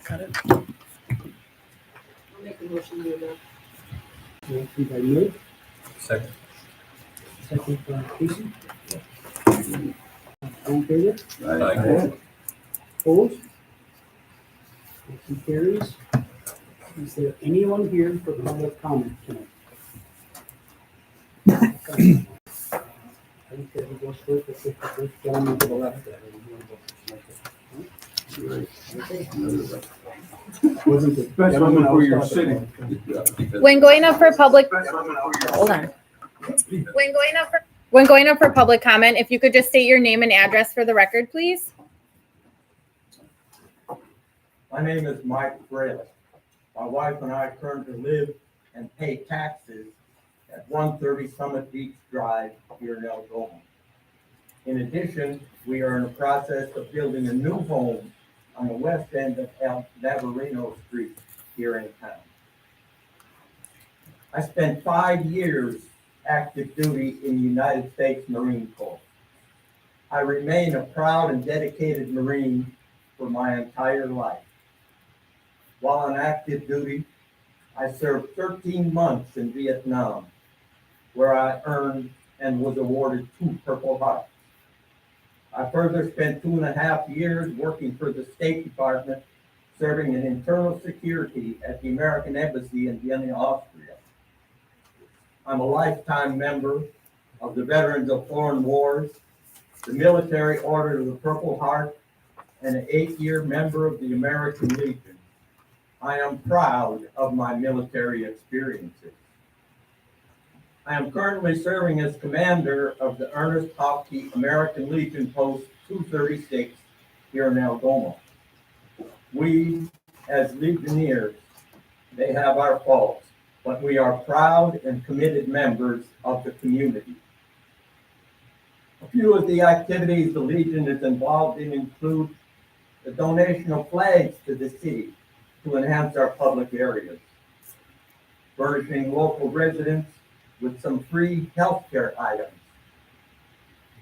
Got it. I'll make a motion to adopt. Motion by Nick, Second. second by Casey. All in favor? Aye. Opposed? Motion carries. Is there anyone here for public comment tonight? I think that we go straight to the first gentleman to the left there. Okay. Wasn't the Especially where you're gentleman sitting. When going up for public, hold on. When going up for public comment, if you could just state your name and address for the record, please. My name is Mike Fraley. My wife and I currently live and pay taxes at 130 Summit Beach Drive here in Algoma. In addition, we are in the process of building a new home on the west end of El Navarino Street here in town. I spent 5 years active duty in the United States Marine Corps. I remain a proud and dedicated Marine for my entire life. While on active duty, I served 13 months in Vietnam, where I earned and was awarded 2 Purple Hearts. I further spent 2.5 years working for the State Department, serving in internal security at the American Embassy in Vienna, Austria. I'm a lifetime member of the Veterans of Foreign Wars, the Military Order of the Purple Heart, and an 8-year member of the American Legion. I am proud of my military experiences. I am currently serving as commander of the Ernest Hopkey American Legion Post 236 here in Algoma. We, as Legionnaires, may have our faults, but we are proud and committed members of the community. A few of the activities the Legion is involved in include the donation of flags to the city to enhance our public areas, furnishing local residents with some free healthcare items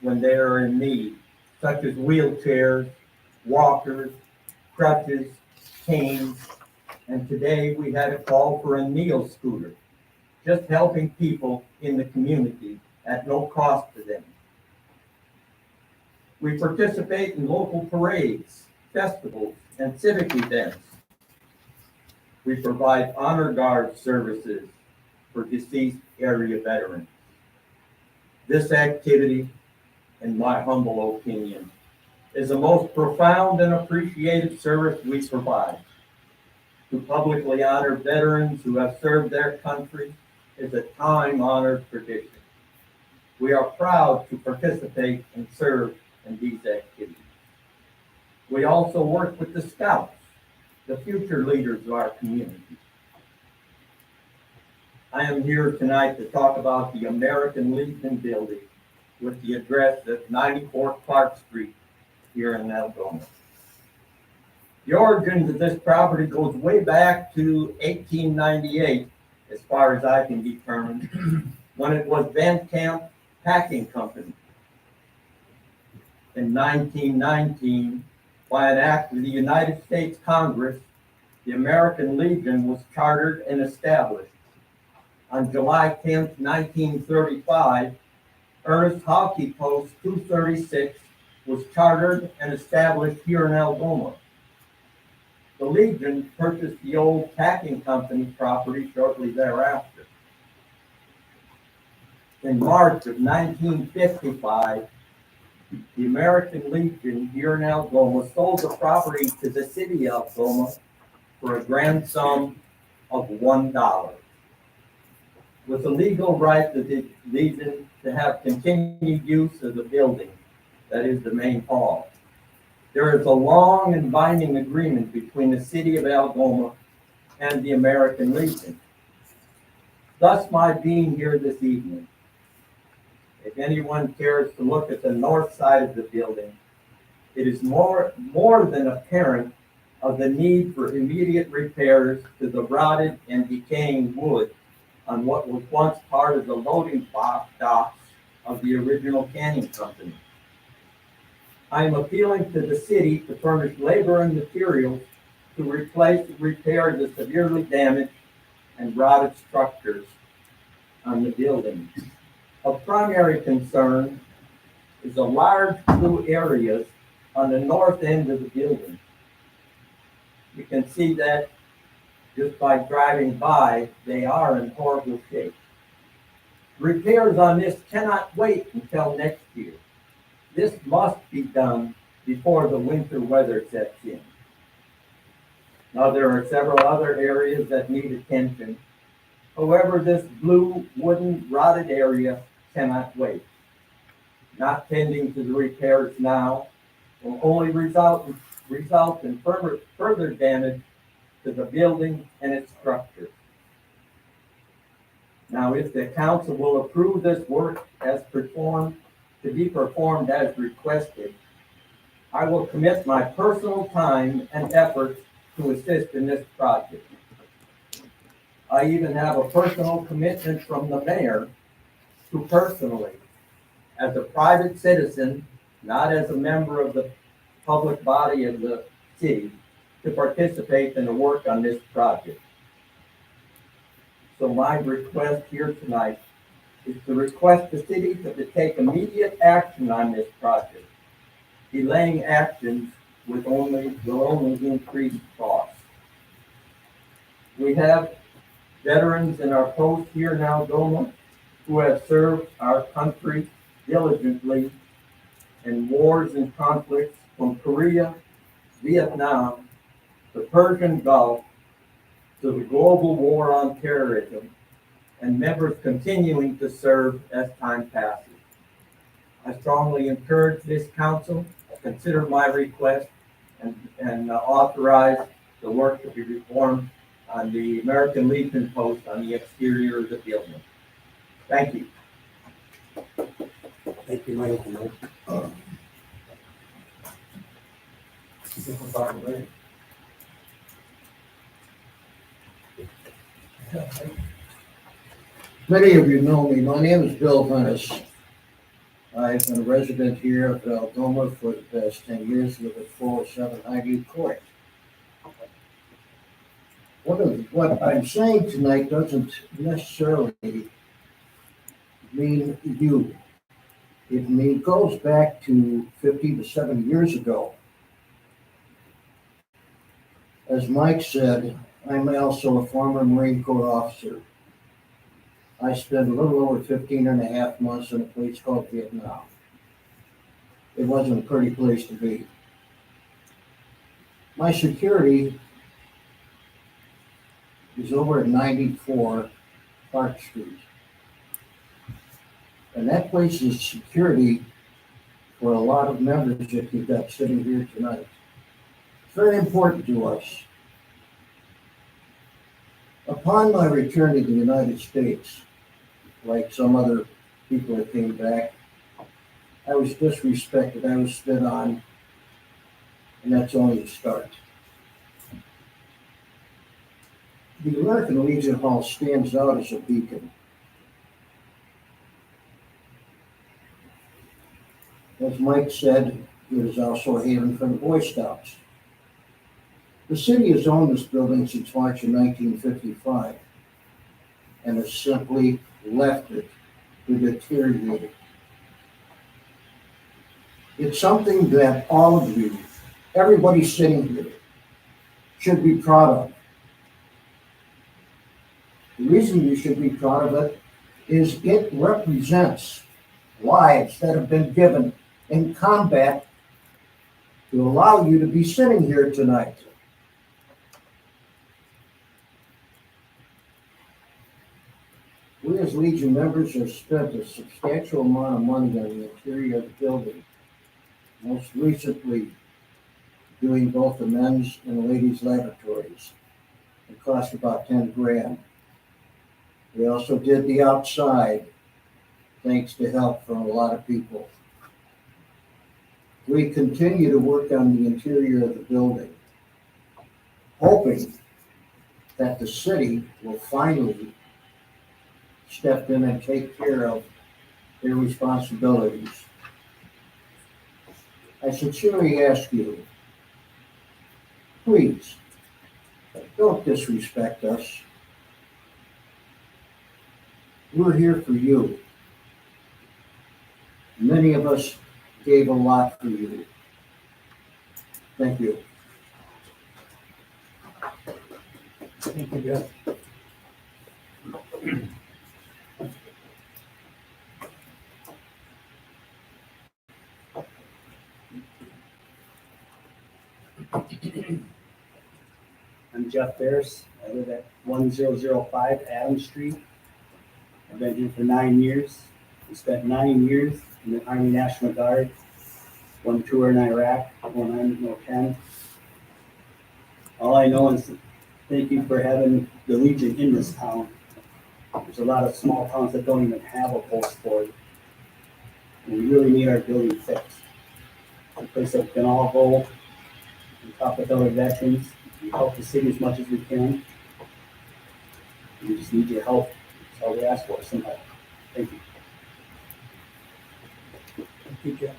when they are in need, such as wheelchairs, walkers, crutches, canes, and today we had a call for a Neo scooter, just helping people in the community at no cost to them. We participate in local parades, festivals, and civic events. We provide honor guard services for deceased area veterans. This activity, in my humble opinion, is the most profound and appreciated service we provide. To publicly honor veterans who have served their country is a time-honored tradition. We are proud to participate and serve in these activities. We also work with the Scouts, the future leaders of our community. I am here tonight to talk about the American Legion building with the address at 94 Clark Street here in Algoma. The origins of this property goes way back to 1898, as far as I can determine, when it was Van Camp Packing Company. In 1919, by an act of the United States Congress, the American Legion was chartered and established. On July 10, 1935, Ernest Hopkey Post 236 was chartered and established here in Algoma. The Legion purchased the old packing company property shortly thereafter. In March of 1955, the American Legion here in Algoma sold the property to the city of Algoma for a grand sum of $1, with the legal right of the Legion to have continued use of the building, that is the main hall. There is a long and binding agreement between the city of Algoma and the American Legion. Thus my being here this evening. If anyone cares to look at the north side of the building, it is more than apparent of the need for immediate repairs to the rotted and decaying wood on what was once part of the loading docks of the original canning company. I am appealing to the city to furnish labor and materials to replace and repair the severely damaged and rotted structures on the building. Of primary concern is the large blue areas on the north end of the building. You can see that just by driving by, they are in horrible shape. Repairs on this cannot wait until next year. This must be done before the winter weather sets in. Now, there are several other areas that need attention. However, this blue wooden rotted area cannot wait. Not tending to the repairs now will only result in further damage to the building and its structure. Now, if the council will approve this work to be performed as requested, I will commit my personal time and efforts to assist in this project. I even have a personal commitment from the mayor to personally, as a private citizen, not as a member of the public body of the city, to participate in the work on this project. So my request here tonight is to request the city to take immediate action on this project. Delaying actions will only increase costs. We have veterans in our post here in Algoma who have served our country diligently in wars and conflicts from Korea, Vietnam, the Persian Gulf, to the global war on terrorism, and members continuing to serve as time passes. I strongly encourage this council to consider my request and authorize the work to be performed on the American Legion post on the exterior of the building. Thank you. Thank you, Michael. Many of you know me. My name is Bill Venice. I've been a resident here of Algoma for the past 10 years, live at 407 Highview Court. What I'm saying tonight doesn't necessarily mean you. It goes back to 50 to 70 years ago. As Mike said, I'm also a former Marine Corps officer. I spent a little over 15 and a half months in a place called Vietnam. It wasn't a pretty place to be. My security is over at 94 Park Street. And that place is security for a lot of members that you've got sitting here tonight. It's very important to us. Upon my return to the United States, like some other people that came back, I was disrespected, I was spit on, and that's only the start. The American Legion Hall stands out as a beacon. As Mike said, it is also a haven for the Boy Scouts. The city has owned this building since March of 1955 and has simply left it to deteriorate. It's something that all of you, everybody sitting here, should be proud of. The reason you should be proud of it is it represents lives that have been given in combat to allow you to be sitting here tonight. We as Legion members have spent a substantial amount of money on the interior of the building, most recently doing both the men's and the ladies' laboratories. It cost about 10 grand. We also did the outside, thanks to help from a lot of people. We continue to work on the interior of the building, hoping that the city will finally step in and take care of their responsibilities. I sincerely ask you, please Don't disrespect us. We're here for you. Many of us gave a lot for you. Thank you. Thank you, Jeff. I'm Jeff Ferris. I live at 1005 Adams Street. I've been here for 9 years. I spent 9 years in the Army National Guard, one tour in Iraq, one in 10. All I know is thank you for having the Legion in this town. There's a lot of small towns that don't even have a post board. And we really need our building fixed. A place that we can all go and talk with other veterans, and help the city as much as we can. We just need your help. That's all we ask for, some help. Thank you. Thank you, Jeff.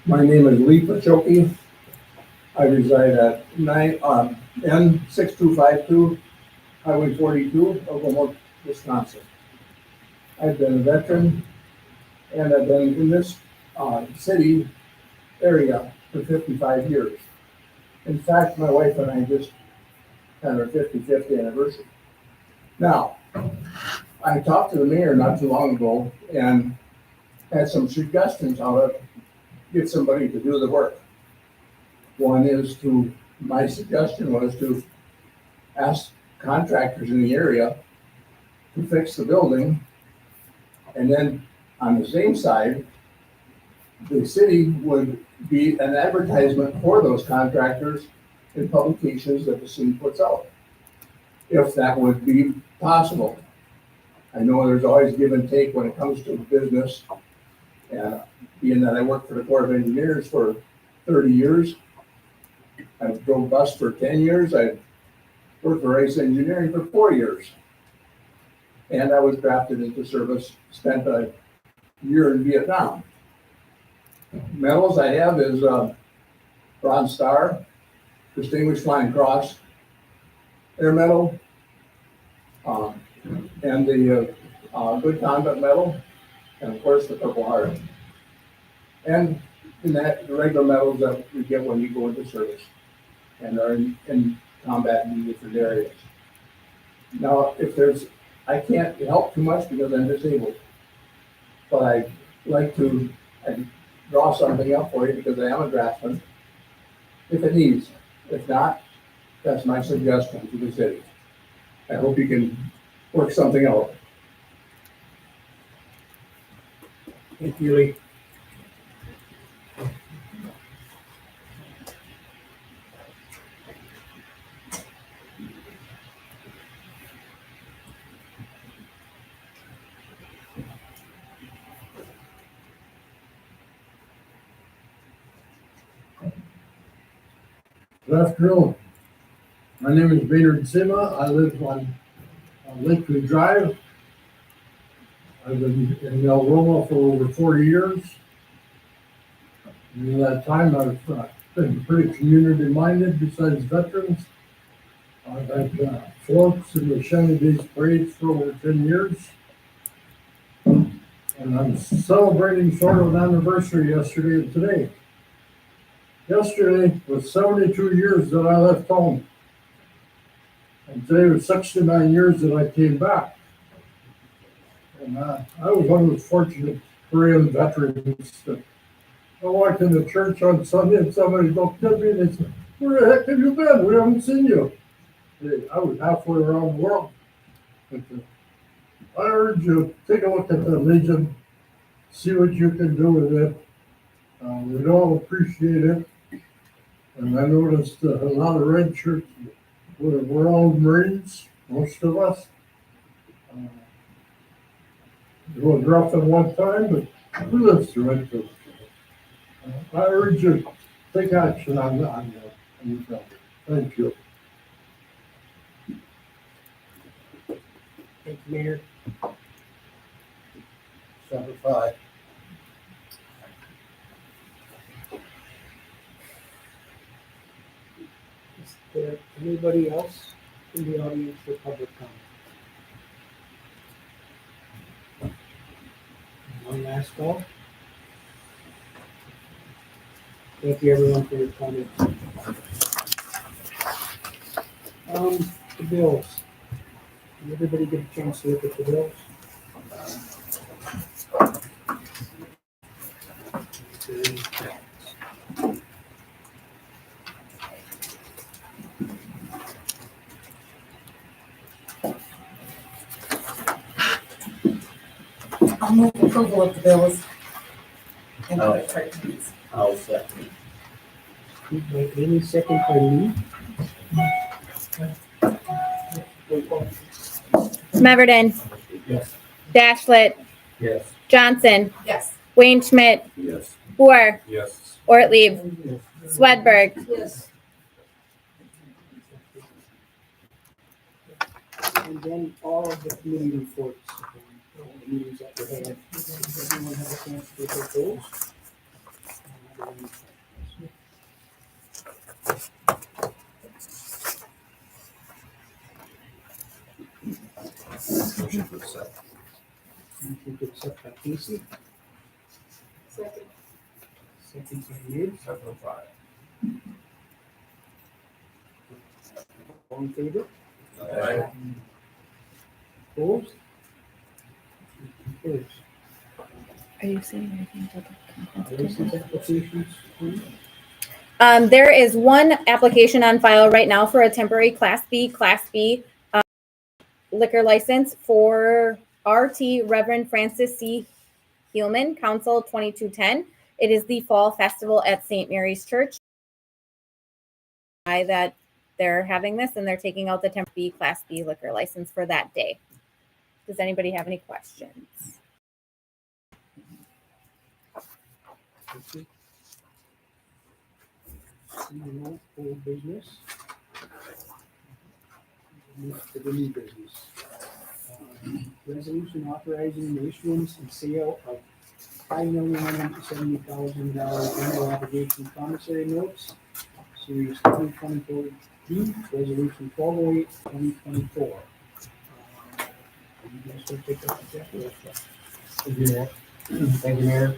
My name is Lee Pachoki. I reside at N6252, Highway 42, Oklahoma, Wisconsin. I've been a veteran and I've been in this city area for 55 years. In fact, my wife and I just had our 55th anniversary. Now, I talked to the mayor not too long ago and had some suggestions how to get somebody to do the work. My suggestion was to ask contractors in the area to fix the building. And then on the same side, the city would be an advertisement for those contractors in publications that the city puts out, if that would be possible. I know there's always give and take when it comes to business. And being that I worked for the Corps of Engineers for 30 years, I drove bus for 10 years, I worked for Rice Engineering for 4 years. And I was drafted into service, spent a year in Vietnam. Medals I have is Bronze Star, Distinguished Flying Cross, Air Medal, and the Good Conduct Medal, and of course the Purple Heart. And in that, the regular medals that we get when you go into service and are in combat in different areas. Now, I can't help too much because I'm disabled, but I'd like to draw something up for you because I am a draftsman, if it needs. If not, that's my suggestion to the city. I hope you can work something out. Thank you, Lee. Good afternoon. My name is Baynard Sima. I live on Lakeview Drive. I've been in El Roma for over 40 years. In that time, I've been pretty community-minded besides veterans. I've had floats in the Shanty Days parades for over 10 years. And I'm celebrating sort of an anniversary yesterday and today. Yesterday was 72 years that I left home. And today was 69 years that I came back. And I was one of those fortunate Korean veterans that I walked into church on Sunday and somebody looked at me and they said, "Where the heck have you been? We haven't seen you." I was halfway around the world. But, I urge you, take a look at the Legion, see what you can do with it. We'd all appreciate it. And I noticed a lot of red shirts. We're all Marines, most of us. It was rough at one time, but we lived through it. I urge you, to take action on the bill. Thank you. Thank you, Mayor. 7-5. Is there anybody else in the audience for public comment? One last call. Thank you everyone for your comments. The bills. Did everybody get a chance to look at the bills? I'll move approval of the bills. And the credit cards. I'll second. Moved by Amy, second by Lee. Smeverden, Yes. Dashlet, Yes. Johnson, Yes. Wayne Schmidt, Yes. Boer, Yes. Ortlieb, Swedberg, Yes. And then all of the committee reports, all the meetings that we had. Does everyone have a chance to look at those? Motion to accept. Motion to accept by Casey, Second. second by Nate. 7:05. All in favor? Aye. Opposed? Carries. Are you saying anything about the License applications, please. There is one application on file right now for a temporary Class B liquor license for RT Reverend Francis C. Heelman, Council 2210. It is the Fall Festival at St. Mary's Church. That they're having this and they're taking out the temporary Class B liquor license for that day. Does anybody have any questions? Thank you. Seeing no old business. Move to the new business. Resolution authorizing the issuance and sale of $5,170,000 general obligation promissory notes, Series 2024 D, Resolution 1208, 2024. You guys want to take that, Jeff, or what? Thank you, Mayor. Thank you, Mayor,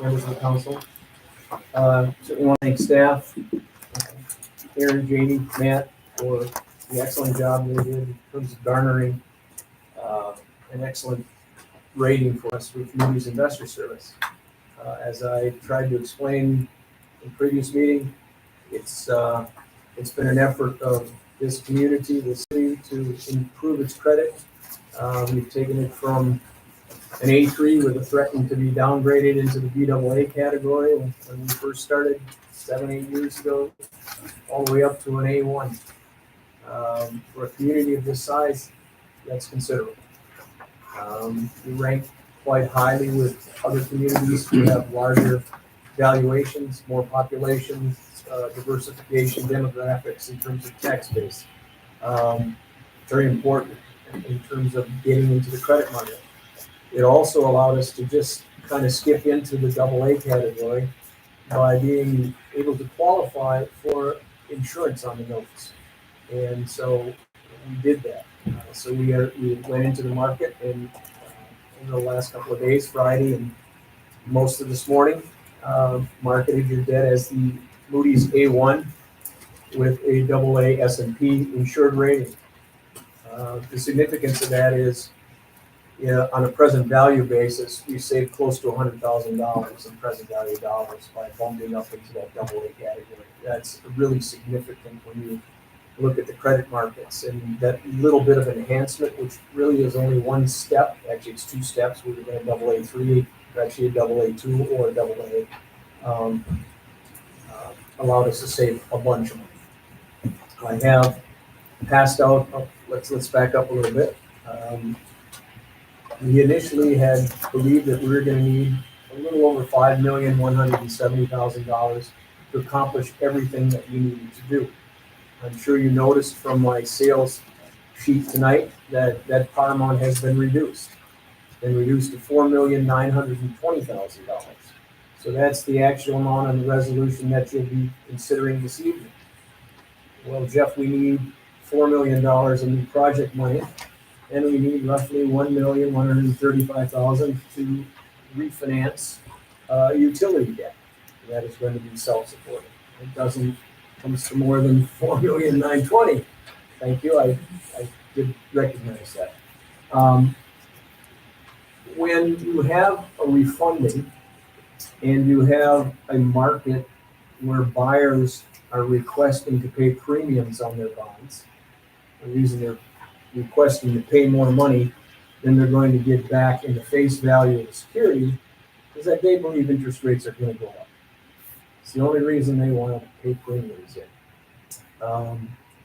members of the council. Certainly want to thank staff, Aaron, Jamie, Matt, for the excellent job they did in terms of garnering an excellent rating for us with Moody's Investor Service. As I tried to explain in previous meeting, it's been an effort of this community, the city, to improve its credit. We've taken it from an A3 with a threatening to be downgraded into the BAA category when we first started 7-8 years ago, all the way up to an A1. For a community of this size, that's considerable. We rank quite highly with other communities who have larger valuations, more populations, diversification, demographics in terms of tax base. Very important in terms of getting into the credit market. It also allowed us to just kind of skip into the AA category by being able to qualify for insurance on the notes. And so we did that. So we went into the market and in the last couple of days, Friday and most of this morning, marketed your debt as the Moody's A1 with a AA S&P insured rating. The significance of that is, on a present value basis, we saved close to $100,000 in present value dollars by bumping up into that AA category. That's really significant when you look at the credit markets, and that little bit of enhancement, which really is only one step. Actually, it's two steps. We were going to AA3, actually a AA2 or a AA. Allowed us to save a bunch of money. I have passed out. Let's back up a little bit. We initially had believed that we were going to need a little over $5,170,000 to accomplish everything that we needed to do. I'm sure you noticed from my sales sheet tonight that that par amount has been reduced. Been reduced to $4,920,000. So that's the actual amount on the resolution that you'll be considering this evening. Well, Jeff, we need $4 million in new project money, and we need roughly $1,135,000 to refinance utility debt. That is going to be self-supporting. It doesn't comes to more than $4,920,000. Thank you. I did recognize that. When you have a refunding and you have a market where buyers are requesting to pay premiums on their bonds, the reason they're requesting to pay more money than they're going to get back in the face value of the security is that they believe interest rates are going to go up. It's the only reason they want to pay premiums in.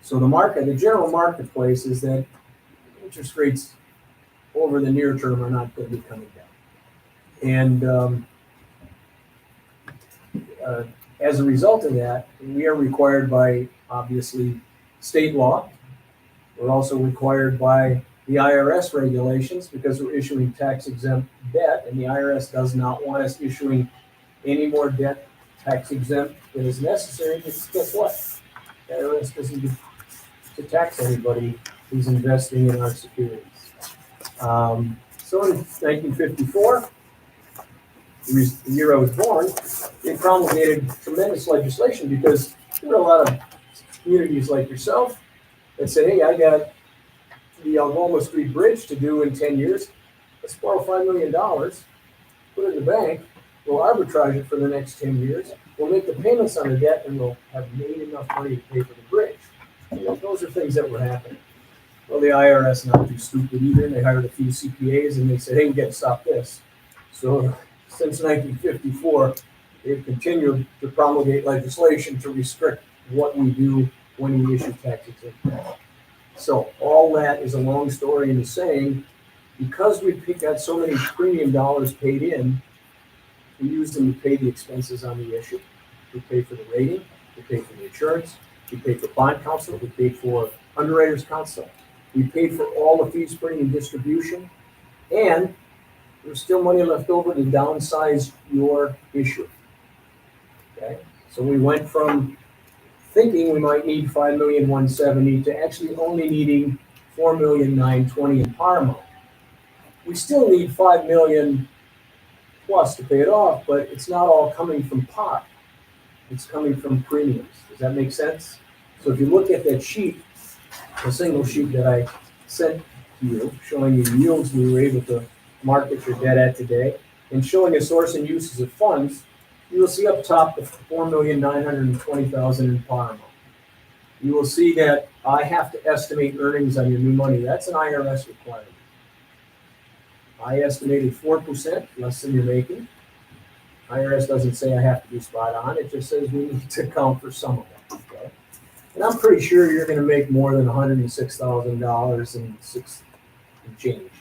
So the general marketplace is that interest rates over the near term are not going to be coming down. And as a result of that, we are required by, obviously, state law. We're also required by the IRS regulations because we're issuing tax-exempt debt, and the IRS does not want us issuing any more debt tax-exempt than is necessary, because guess what? The IRS doesn't get to tax anybody who's investing in our securities. So in 1954, the year I was born, they promulgated tremendous legislation because there were a lot of communities like yourself that said, hey, I got the Algoma Street Bridge to do in 10 years. Let's borrow $5 million, put it in the bank, we'll arbitrage it for the next 10 years, we'll make the payments on the debt, and we'll have made enough money to pay for the bridge. You know, those are things that were happening. Well, the IRS not too stupid either. They hired a few CPAs and they said, hey, we got to stop this. So since 1954, they've continued to promulgate legislation to restrict what we do when we issue tax-exempt debt. So all that is a long story into saying, because we got so many premium dollars paid in, we use them to pay the expenses on the issue. We pay for the rating, we pay for the insurance, we pay for bond counsel, we pay for underwriters counsel. We paid for all the fees, printing, and distribution, and there's still money left over to downsize your issue. Okay, so we went from thinking we might need $5,170,000 to actually only needing $4,920,000 in par amount. We still need $5 million plus to pay it off, but it's not all coming from par. It's coming from premiums. Does that make sense? So if you look at that sheet, the single sheet that I sent to you, showing you the yields we were able to market your debt at today, and showing a source and uses of funds, you will see up top the $4,920,000 in par amount. You will see that I have to estimate earnings on your new money. That's an IRS requirement. I estimated 4% less than you're making. IRS doesn't say I have to be spot on. It just says we need to account for some of it. Okay? And I'm pretty sure you're going to make more than $106,000 and change.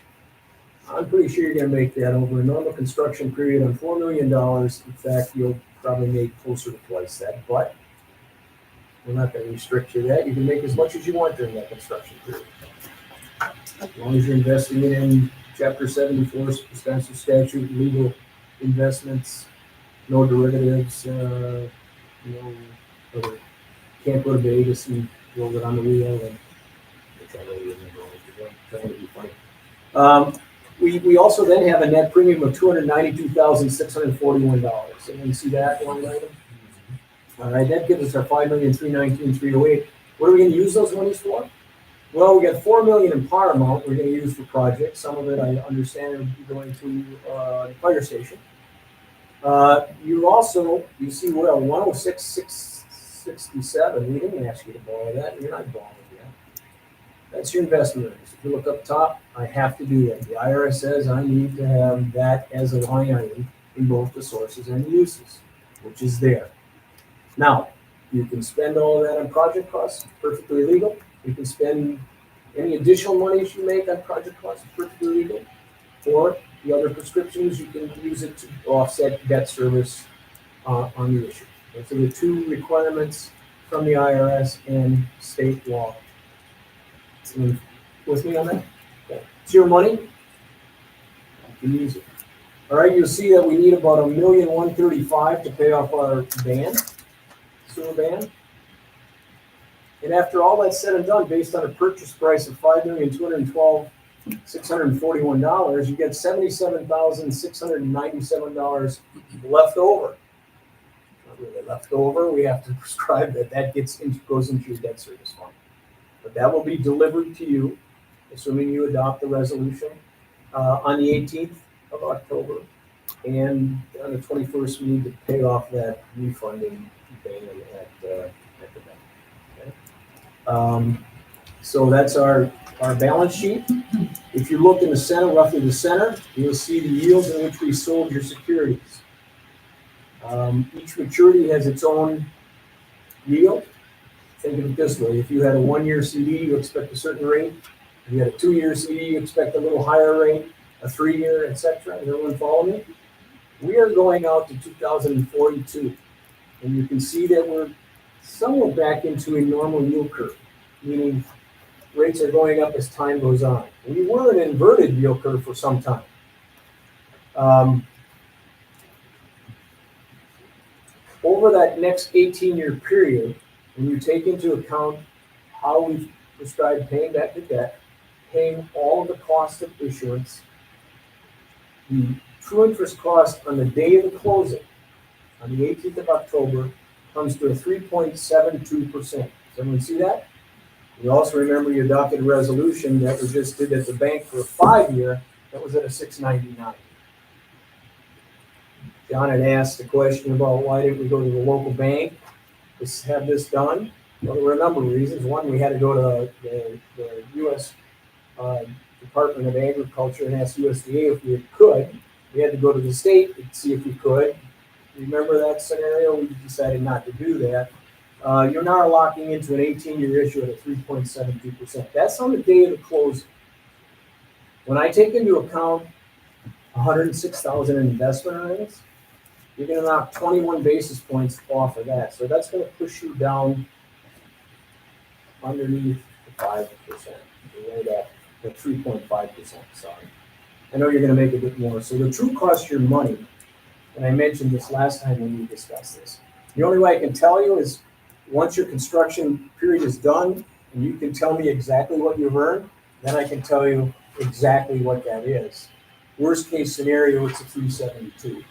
I'm pretty sure you're going to make that over a normal construction period on $4 million. In fact, you'll probably make closer to twice that, but we're not going to restrict you that. You can make as much as you want during that construction period. As long as you're investing it in Chapter 74, Wisconsin statute, legal investments, no derivatives, can't go to Vegas and roll it on the wheel, and which I really remember trying to be funny. We also then have a net premium of $292,641. And you see that line item? All right, that gives us our $5,319,308. What are we going to use those monies for? Well, we got $4 million in par amount we're going to use for projects. Some of it I understand will be going to the fire station. You see, well, 106,667. We didn't ask you to borrow that. You're not borrowing yet. That's your investment earnings. If you look up top, I have to do that. The IRS says I need to have that as a line item in both the sources and the uses, which is there. Now, you can spend all of that on project costs, perfectly legal. You can spend any additional monies you make on project costs, perfectly legal. Or The other prescriptions, you can use it to offset debt service on the issue. And so the two requirements from the IRS and state law. So, with me on that? Okay. It's your money. You can use it. All right, you'll see that we need about $1,135,000 to pay off our sewer ban. And after all that's said and done, based on a purchase price of $5,212,641, you get $77,697 left over. Not really left over. We have to prescribe that goes into your debt service fund. But that will be delivered to you, assuming you adopt the resolution on the 18th of October. And on the 21st, we need to pay off that refunding ban at the bank. Okay? So that's our balance sheet. If you look in the center, roughly the center, you'll see the yields in which we sold your securities. Each maturity has its own yield. Think of it this way. If you had a 1-year CD, you expect a certain rate. If you had a 2-year CD, you expect a little higher rate, a 3-year, etc. Does everyone follow me? We are going out to 2042. And you can see that we're somewhat back into a normal yield curve, meaning rates are going up as time goes on. We were an inverted yield curve for some time. Over that next 18-year period, when you take into account how we've prescribed paying back the debt, paying all of the cost of issuance, the true interest cost on the day of the closing, on the 18th of October, comes to a 3.72%. Does everyone see that? You also remember you adopted a resolution that we just did at the bank for a 5-year that was at a 6.99. John had asked a question about why didn't we go to the local bank to have this done? Well, there were a number of reasons. One, we had to go to the U.S. Department of Agriculture and ask USDA if we could. We had to go to the state to see if we could. Remember that scenario? We decided not to do that. You're now locking into an 18-year issue at a 3.72%. That's on the day of the closing. When I take into account $106,000 in investment earnings, you're going to knock 21 basis points off of that. So that's going to push you down underneath the 5%. Right at the 3.5%, sorry. I know you're going to make a bit more. So the true cost of your money, and I mentioned this last time when we discussed this, the only way I can tell you is once your construction period is done and you can tell me exactly what you've earned, then I can tell you exactly what that is. Worst case scenario, it's a 372.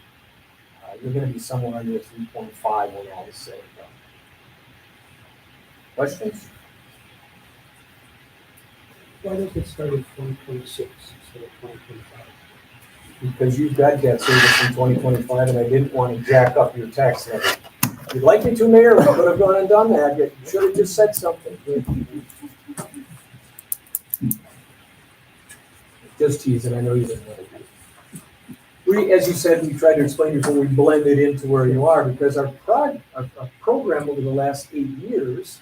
You're going to be somewhere under a 3.5 when all is said and done. Questions? Why don't it start at 2026 instead of 2025? Because you've got debt service in 2025, and I didn't want to jack up your tax levy. If you'd like me to, Mayor, I could have gone and done that. You should have just said something. Just teasing, I know you didn't want to do it. As you said, we tried to explain before, we blended into where you are, because our program over the last 8 years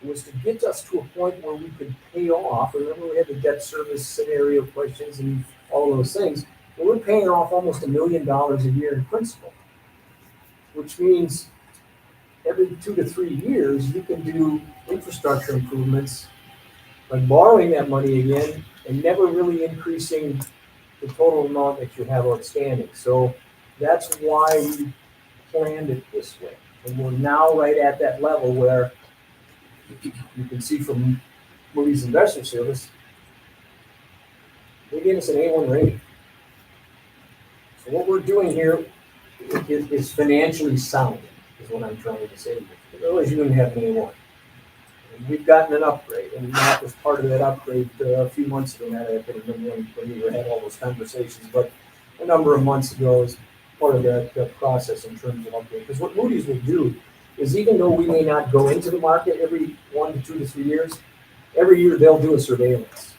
was to get us to a point where we could pay off. Remember, we had the debt service scenario questions and all those things. Well, we're paying off almost $1 million a year in principal, which means every 2 to 3 years, you can do infrastructure improvements, like borrowing that money again and never really increasing the total amount that you have outstanding. So that's why we planned it this way. And we're now right at that level where you can see from Moody's Investment Service, they gave us an A1 rating. So what we're doing here is financially sound, is what I'm trying to say. Otherwise, you wouldn't have an A1. And we've gotten an upgrade, and Matt was part of that upgrade a few months ago. Matt, I couldn't remember when we had all those conversations, but a number of months ago is part of that process in terms of upgrade. Because what Moody's will do is, even though we may not go into the market every 1 to 2 to 3 years, every year they'll do a surveillance.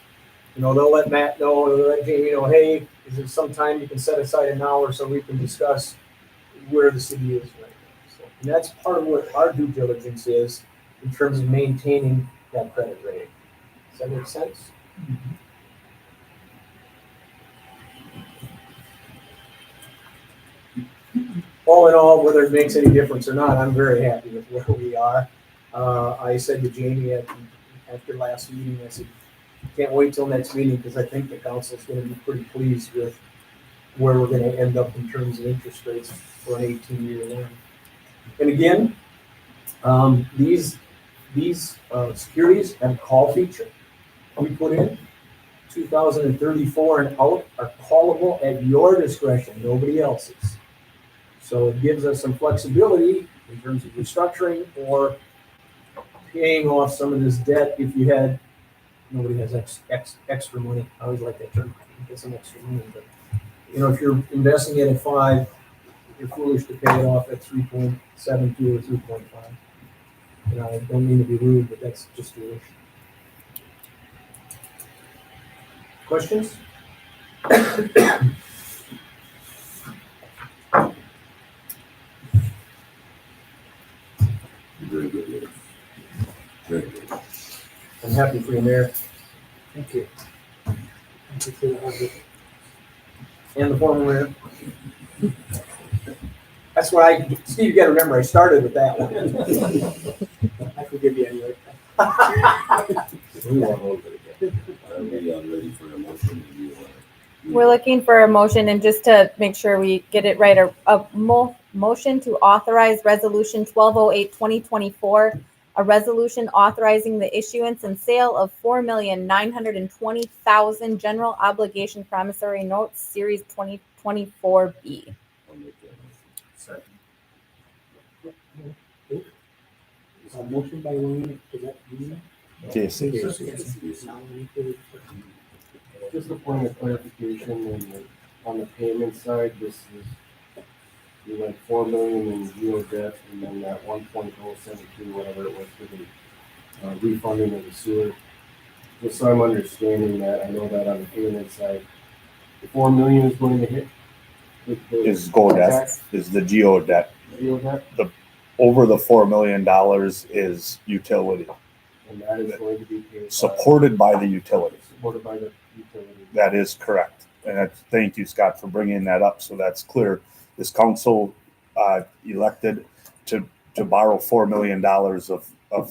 They'll let Matt know, they'll let Jamie know, hey, is there some time you can set aside an hour so we can discuss where the city is right now. So, and that's part of what our due diligence is in terms of maintaining that credit rating. Does that make sense? all in all, whether it makes any difference or not, I'm very happy with where we are. I said to Jamie after last meeting, I said, can't wait till next meeting because I think the council's going to be pretty pleased with where we're going to end up in terms of interest rates for an 18-year loan. And again, these securities have a call feature. We put in 2034 and out are callable at your discretion, nobody else's. So it gives us some flexibility in terms of restructuring or paying off some of this debt if you had, nobody has extra money. I always like that term, get some extra money. But, you know, if you're investing it at 5, you're foolish to pay it off at 3.72 or 3.5. You know, I don't mean to be rude, but that's just foolish. Questions? Very good, Mayor. Very good. I'm happy for you, Mayor. Thank you. And the former mayor. That's why Steve, you gotta remember, I started with that one. I forgive you anyway. We want hold it again. Are we ready for a motion? Do you want to- We're looking for a motion, and just to make sure we get it right, a motion to authorize Resolution 1208, 2024, a resolution authorizing the issuance and sale of 4,920,000 general obligation promissory notes, Series 2024B. I'll make that motion. Second. Motion by Wayne, is that you? Casey. Just a point of clarification, on the payment side, this is, you went 4 million in geo debt, and then that 1.072, whatever it was for the refunding of the sewer. Just so I'm understanding that, I know that on the payment side, the 4 million is going to hit. Is GO debt, is the geo debt. Geo debt, Over the $4 million is utility, and that is going to be paid. supported by the utility. Supported by the utility. That is correct. And thank you, Scott, for bringing that up so that's clear. This council elected to borrow $4 million of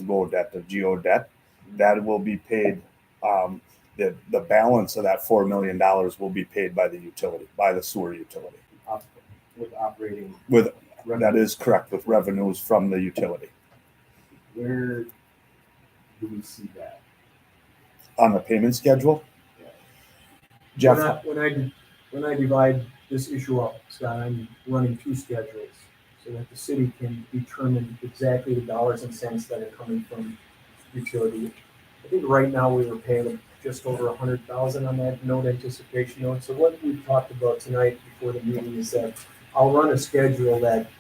GO debt, of geo debt. That will be paid. The balance of that $4 million will be paid by the utility, by the sewer utility. With operating. That is correct, with revenues from the utility. Where do we see that? On the payment schedule? Jeff, When I divide this issue up, Scott, I'm running 2 schedules so that the city can determine exactly the dollars and cents that are coming from utility. I think right now we were paying just over 100,000 on that note anticipation note. So what we've talked about tonight before the meeting is that I'll run a schedule that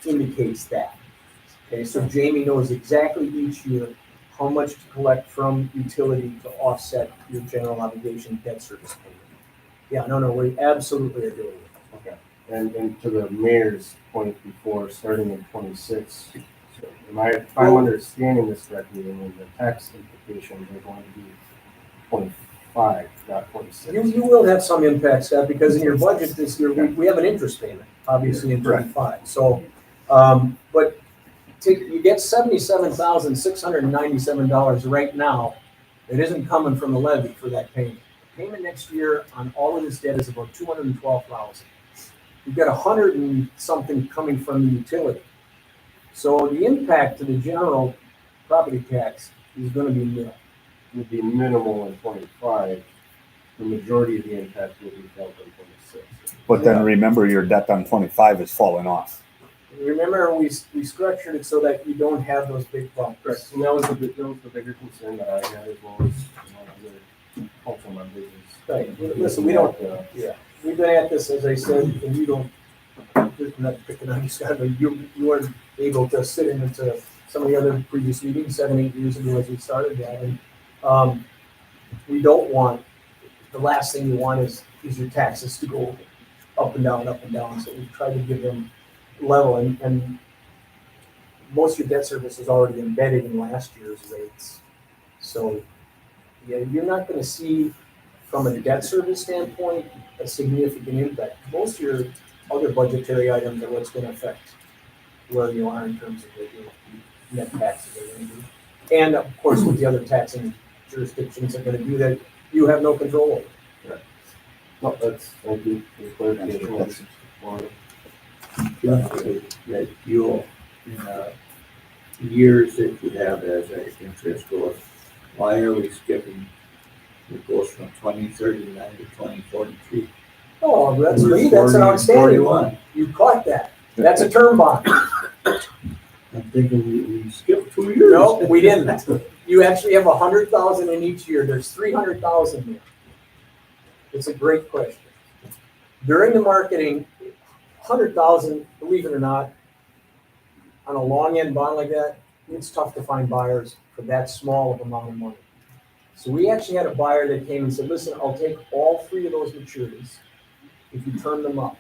indicates that. Okay, so Jamie knows exactly each year how much to collect from utility to offset your general obligation debt service payment. Yeah, no, we absolutely are doing it. Okay. And to the mayor's point before, starting in 26, so if I'm understanding this correctly, and then the tax implications are going to be 25, not 26. You will have some impact, Scott, because in your budget this year, we have an interest payment, obviously in 25. So, but you get $77,697 right now. It isn't coming from the levy for that payment. The payment next year on all of this debt is about $212,000. You've got 100 and something coming from the utility. So the impact to the general property tax is going to be nil. Would be minimal in 25. The majority of the impact will be felt in 26. but then remember your debt on 25 is falling off. Remember, we structured it so that you don't have those big bumps. Correct. And that was the bigger concern that I had, as well as other council members. Right. Listen, we don't. Yeah, we've been at this, as I said, and you don't. I'm not picking on you, Scott, but you weren't able to sit into some of the other previous meetings 7-8 years ago as we started that, and we don't want. The last thing you want is your taxes to go up and down, up and down. So we try to give them level, and most of your debt service is already embedded in last year's rates. So yeah, you're not going to see from a debt service standpoint a significant impact. Most of your other budgetary items are what's gonna affect where you are in terms of the net taxes that you're gonna do. And of course, with the other taxing jurisdictions are gonna do that, you have no control over. No, that's, thank you for the clarification. That's fine. That you'll, in years that you have as an interest goes, why are we skipping? It goes from 2039 to 2043. Oh, that's me, that's an outstanding one. You caught that. That's a term bond. I'm thinking we skipped 2 years. No, we didn't. You actually have 100,000 in each year. There's 300,000 here. It's a great question. During the marketing, 100,000, believe it or not, on a long end bond like that, it's tough to find buyers for that small of amount of money. So we actually had a buyer that came and said, listen, I'll take all 3 of those maturities if you turn them up.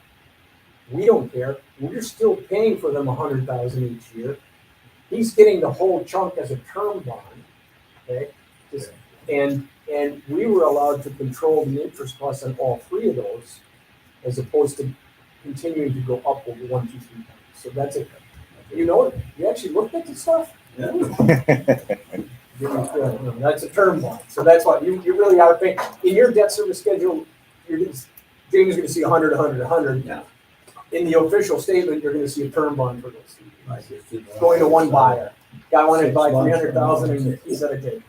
We don't care. We're still paying for them 100,000 each year. He's getting the whole chunk as a term bond, okay? And we were allowed to control the interest costs on all 3 of those, as opposed to continuing to go up over 1, 2, 3 times. So that's it. You know it. You actually looked at the stuff. Yeah. That's a term bond. So that's what you really are paying. In your debt service schedule, Jamie's going to see 100, 100, 100. Yeah. In the official statement, you're going to see a term bond for those. I just didn't know. Going to one buyer. Guy wanted to buy 300,000 and he said, okay.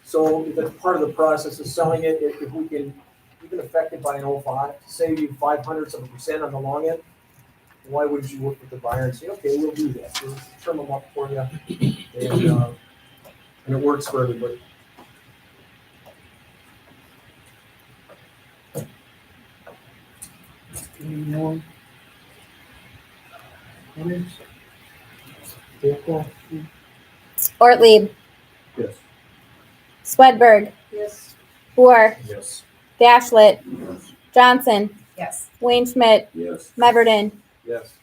So if it's part of the process of selling it, if we can, even affected by an 05, save you 0.05% on the long end, why would you work with the buyer and say, okay, we'll do that. We'll term them up for you. And it works for everybody. Any more? Comments? Roll call. Ortlieb, Yes. Swedberg, Yes. Boer, Yes. Dashlet, Yes. Johnson, Yes. Wayne Schmidt, Yes. Meverden. Yes.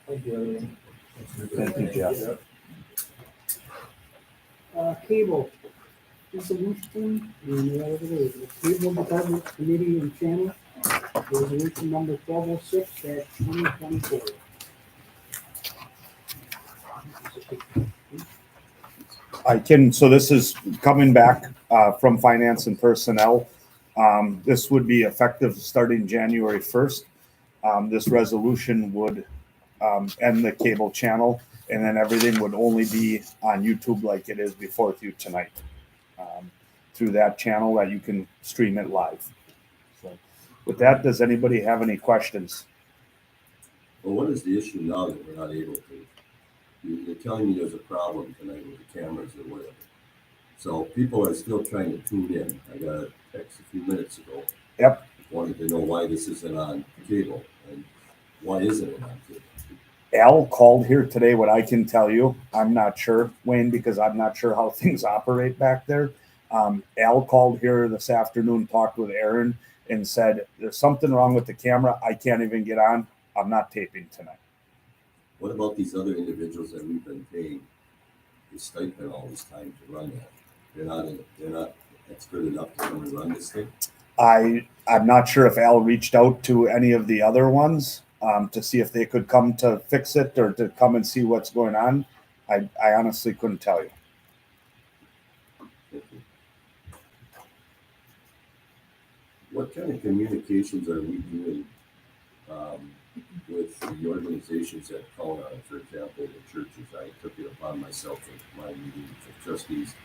Thank you, everyone. Thank you, Jeff. Cable. Resolution, and whatever it is, the Cable Department Committee and Channel, resolution number 1206/2024. I can, so this is coming back from Finance and Personnel. This would be effective starting January 1st. This resolution would end the cable channel, and then everything would only be on YouTube like it is before you tonight. Through that channel that you can stream it live. So with that, does anybody have any questions? Well, what is the issue now that we're not able to? You're telling me there's a problem tonight with the cameras or whatever. So people are still trying to tune in. I got a text a few minutes ago. Yep. Wanted to know why this isn't on cable and why isn't it on cable? Al called here today. What I can tell you, I'm not sure, Wayne, because I'm not sure how things operate back there. Al called here this afternoon, talked with Aaron, and said, there's something wrong with the camera. I can't even get on. I'm not taping tonight. What about these other individuals that we've been paying the stipend all this time to run that? They're not expert enough to come and run this thing? I'm not sure if Al reached out to any of the other ones to see if they could come to fix it or to come and see what's going on. I honestly couldn't tell you. What kind of communications are we doing with the organizations that count on, for example, the churches? I took it upon myself in my meetings of trustees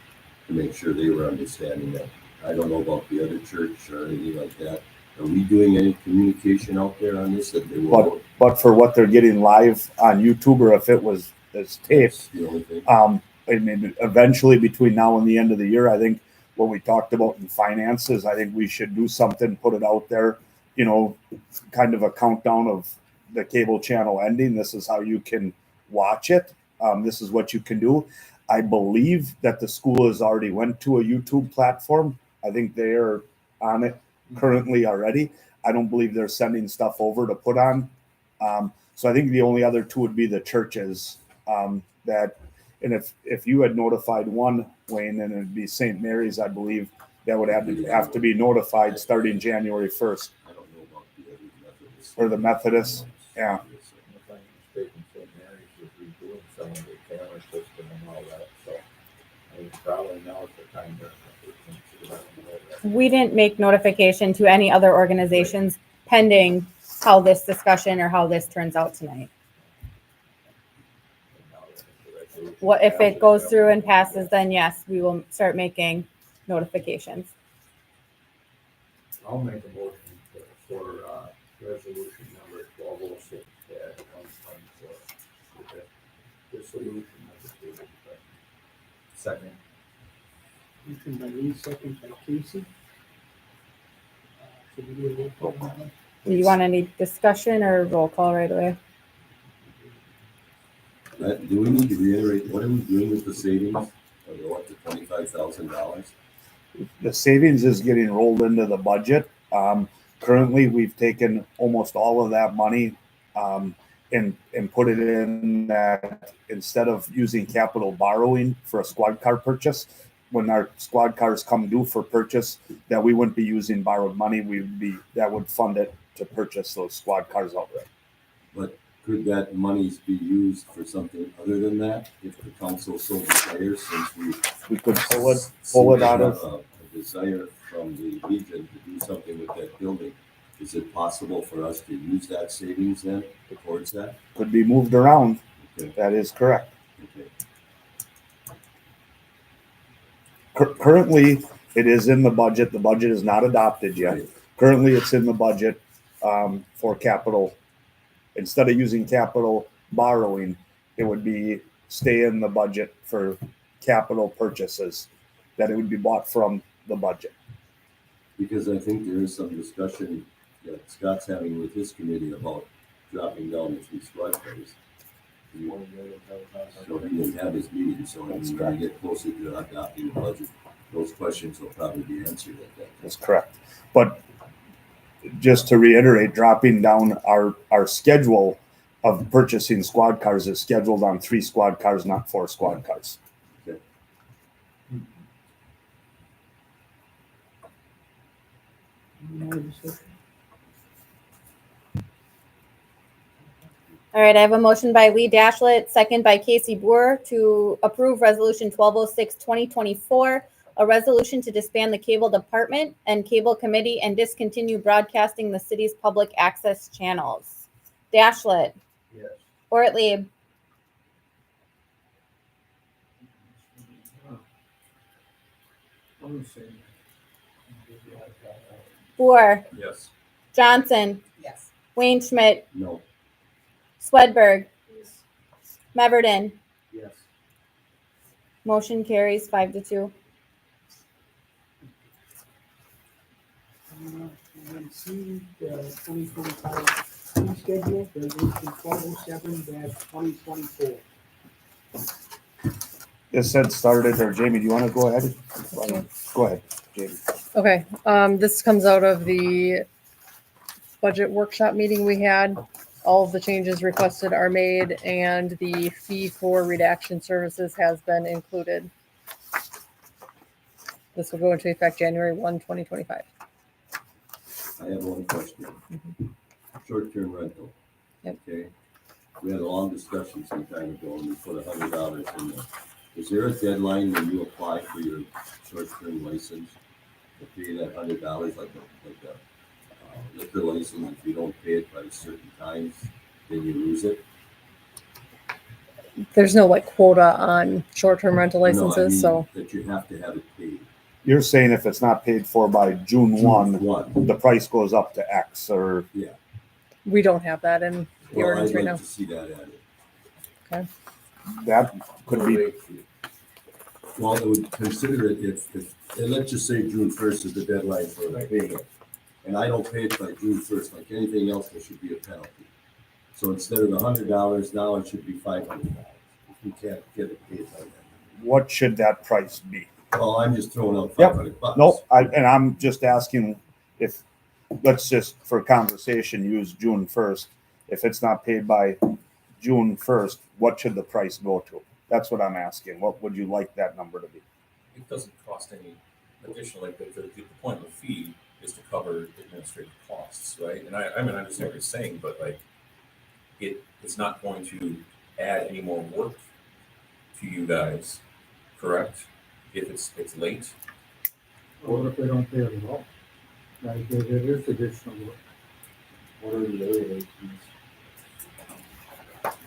to make sure they were understanding that. I don't know about the other church or anything like that. Are we doing any communication out there on this that they will? But for what they're getting live on YouTube, or if it was taped, That's the only thing. I mean, eventually between now and the end of the year, I think what we talked about in finances, I think we should do something, put it out there, you know, kind of a countdown of the cable channel ending. This is how you can watch it. This is what you can do. I believe that the school has already went to a YouTube platform. I think they are on it currently already. I don't believe they're sending stuff over to put on. So I think the only other two would be the churches that, and if you had notified one, Wayne, and it'd be St. Mary's, I believe that would have to be notified starting January 1st. I don't know about the other Methodists. Or the Methodists, yeah. If I'm mistaken, St. Mary's is redoing some of the camera system and all that, so I think probably now is the time to. We didn't make notification to any other organizations pending how this discussion or how this turns out tonight. What if it goes through and passes, then yes, we will start making notifications. I'll make a motion for resolution number 1206 124. Dissolution of the cable department. Second. Motion by Lee, second by Casey. Should we do a roll call on that? You want any discussion or roll call right away? Do we need to reiterate, what are we doing with the savings? Are they up to $25,000? The savings is getting rolled into the budget. Currently, we've taken almost all of that money and put it in that instead of using capital borrowing for a squad car purchase, when our squad cars come due for purchase, that we wouldn't be using borrowed money. That would fund it to purchase those squad cars outright. But could that monies be used for something other than that, if the council so desires, since We could pull it seem to out have of. a desire from the Legion to do something with that building? Is it possible for us to use that savings then towards that? Could be moved around. Okay, That is correct. okay. Currently, it is in the budget. The budget is not adopted yet. Right. Currently, it's in the budget for capital. Instead of using capital borrowing, it would be stay in the budget for capital purchases, that it would be bought from the budget. Because I think there is some discussion that Scott's having with his committee about dropping down the 3 squad cars. So he didn't have his meeting, so when we get closer to adopting the budget, those questions will probably be answered at that time. That's correct. But just to reiterate, dropping down our schedule of purchasing squad cars is scheduled on 3 squad cars, not 4 squad cars. Any more discussion? All right, I have a motion by Lee Dashlet, second by Casey Boer to approve resolution 1206, 2024, a resolution to disband the cable department and cable committee and discontinue broadcasting the city's public access channels. Dashlet, Yes. Ortlieb, Boer, Yes. Johnson, Yes. Wayne Schmidt, No. Swedberg, Meverden. Yes. Motion carries 5-2. And then C, the 2025 fee schedule, resolution 1207-2024. This said started, or Jamie, do you want to go ahead? Go ahead, Jamie. Okay, this comes out of the budget workshop meeting we had. All of the changes requested are made and the fee for redaction services has been included. This will go into effect January 1, 2025. I have one question. Short-term rental. Yep. Okay. We had a long discussion some time ago and we put $100 in there. Is there a deadline when you apply for your short-term license to pay that $100 like a liquor license? If you don't pay it by certain times, then you lose it? There's no like quota on short-term rental No, I licenses, mean so that you have to have it paid. You're saying if it's not paid for by June 1, One. the price goes up to X, or we don't have that in the Well, ordinance I'd right like now. to see that added. that could be. Well, it would consider it if, and let's just say June 1st is the deadline for paying it. And I don't pay it by June 1st, like anything else, there should be a penalty. So instead of $100, now it should be $500 if you can't get it paid by then. What should that price be? Well, I'm just throwing out Yep. $500. Nope, and I'm just asking if, let's just for conversation, use June 1st. If it's not paid by June 1st, what should the price go to? That's what I'm asking. What would you like that number to be? It doesn't cost any additionally, but the point of the fee is to cover administrative costs, right? And I mean, I understand what you're saying, but like, it's not going to add any more work to you guys, correct? If it's late. Or if they don't pay it at all. Like, it is additional work. What are the other late fees?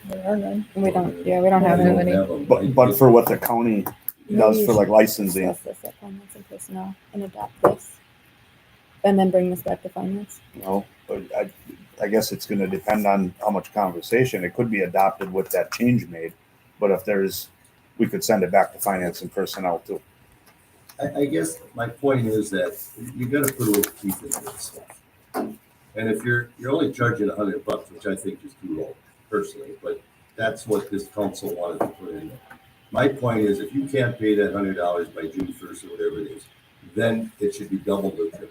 There are none. We don't have I don't any. have them. But for what the county does Maybe for you like should licensing, discuss this at finance and personnel and adopt this. And then bring this back to finance. but I guess it's gonna depend on how much conversation. It could be adopted with that change made, but if we could send it back to finance and personnel too. I guess my point is that you gotta put a little teeth into this stuff. And if you're only charging $100, which I think is too low personally, but that's what this council wanted to put in there. My point is, if you can't pay that $100 by June 1st or whatever it is, then it should be doubled or tripled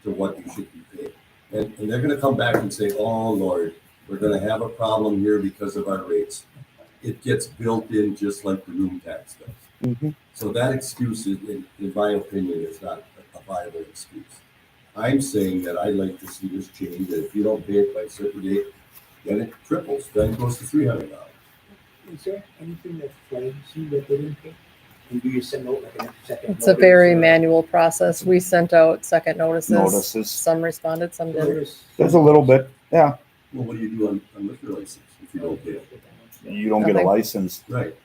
to what you should be paid. And they're gonna come back and say, oh, Lord, we're gonna have a problem here because of our rates. It gets built in just like the room tax does. So that excuse, in my opinion, is not a viable excuse. I'm saying that I'd like to see this change, that if you don't pay it by a certain date, then it triples, then it goes to $300. Is there anything that flags you that they didn't pay? And do you send out like an second? It's a very manual process. We sent out second notices. Notices. Some responded, some didn't. There's a little bit, yeah. Well, what do you do on liquor license if you don't pay it? You don't get a Nothing. license. Right.